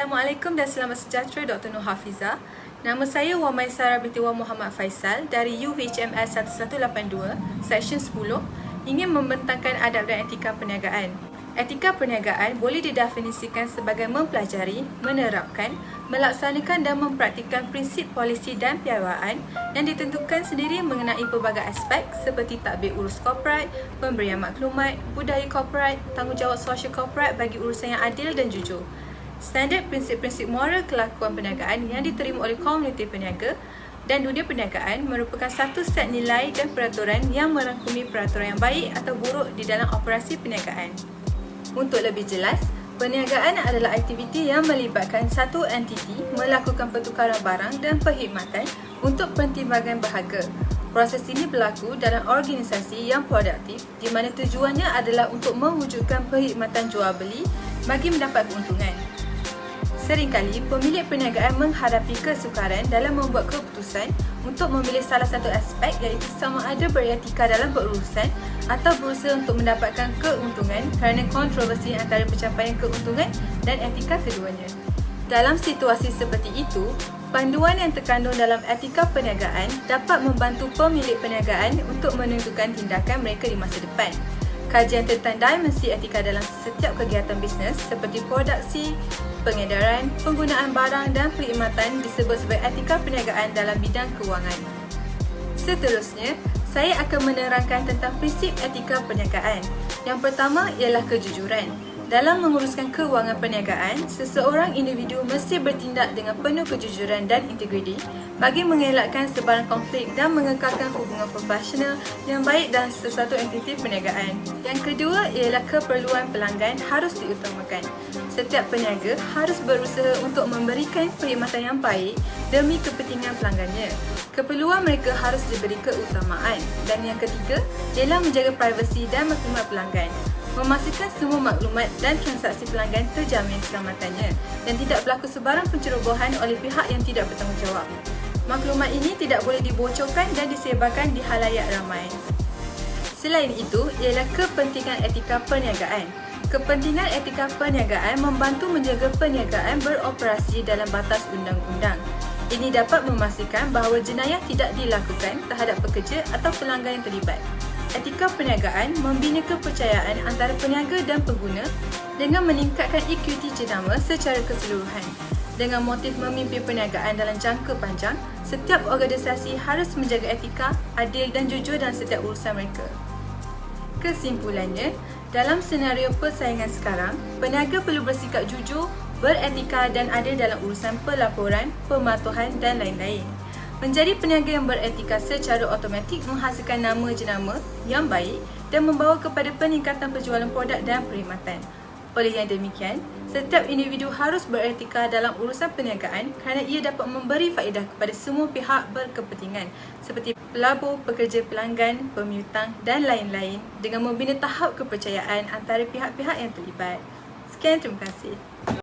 Assalamualaikum dan selamat sejahtera Dr. Nur Hafizah. Nama saya Wan Maisarah binti Wan Muhammad Faisal dari UHMS 1182, Seksyen 10, ingin membentangkan adab dan etika perniagaan. Etika perniagaan boleh didefinisikan sebagai mempelajari, menerapkan, melaksanakan dan mempraktikkan prinsip polisi dan piawaian yang ditentukan sendiri mengenai pelbagai aspek seperti tadbir urus korporat, pemberian maklumat, budaya korporat, tanggungjawab sosial korporat bagi urusan yang adil dan jujur. Standard prinsip-prinsip moral kelakuan perniagaan yang diterima oleh komuniti peniaga dan dunia perniagaan merupakan satu set nilai dan peraturan yang merangkumi peraturan yang baik atau buruk di dalam operasi perniagaan. Untuk lebih jelas, perniagaan adalah aktiviti yang melibatkan satu entiti melakukan pertukaran barang dan perkhidmatan untuk pentimbangan berharga. Proses ini berlaku dalam organisasi yang produktif di mana tujuannya adalah untuk mewujudkan perkhidmatan jual beli bagi mendapat keuntungan. Seringkali, pemilik perniagaan menghadapi kesukaran dalam membuat keputusan untuk memilih salah satu aspek iaitu sama ada beretika dalam berurusan atau berusaha untuk mendapatkan keuntungan kerana kontroversi antara pencapaian keuntungan dan etika keduanya. Dalam situasi seperti itu, panduan yang terkandung dalam etika perniagaan dapat membantu pemilik perniagaan untuk menentukan tindakan mereka di masa depan. Kajian tentang dimensi etika dalam setiap kegiatan bisnes seperti produksi, pengedaran, penggunaan barang dan perkhidmatan disebut sebagai etika perniagaan dalam bidang kewangan. Seterusnya, saya akan menerangkan tentang prinsip etika perniagaan. Yang pertama ialah kejujuran. Dalam menguruskan kewangan perniagaan, seseorang individu mesti bertindak dengan penuh kejujuran dan integriti bagi mengelakkan sebarang konflik dan mengekalkan hubungan profesional yang baik dalam sesuatu entiti perniagaan. Yang kedua ialah keperluan pelanggan harus diutamakan. Setiap peniaga harus berusaha untuk memberikan perkhidmatan yang baik demi kepentingan pelanggannya. Keperluan mereka harus diberi keutamaan. Dan yang ketiga ialah menjaga privasi dan maklumat pelanggan. Memastikan semua maklumat dan transaksi pelanggan terjamin keselamatannya dan tidak berlaku sebarang pencerobohan oleh pihak yang tidak bertanggungjawab. Maklumat ini tidak boleh dibocorkan dan disebarkan di halayak ramai. Selain itu, ialah kepentingan etika perniagaan. Kepentingan etika perniagaan membantu menjaga perniagaan beroperasi dalam batas undang-undang. Ini dapat memastikan bahawa jenayah tidak dilakukan terhadap pekerja atau pelanggan yang terlibat. Etika perniagaan membina kepercayaan antara peniaga dan pengguna dengan meningkatkan ekuiti jenama secara keseluruhan. Dengan motif memimpin perniagaan dalam jangka panjang, setiap organisasi harus menjaga etika, adil dan jujur dalam setiap urusan mereka. Kesimpulannya, dalam senario persaingan sekarang, peniaga perlu bersikap jujur, beretika dan adil dalam urusan pelaporan, pematuhan dan lain-lain. Menjadi peniaga yang beretika secara automatik menghasilkan nama jenama yang baik dan membawa kepada peningkatan penjualan produk dan perkhidmatan. Oleh yang demikian, setiap individu harus beretika dalam urusan perniagaan kerana ia dapat memberi faedah kepada semua pihak berkepentingan seperti pelabur, pekerja pelanggan, pemiutang dan lain-lain dengan membina tahap kepercayaan antara pihak-pihak yang terlibat. Sekian, terima kasih.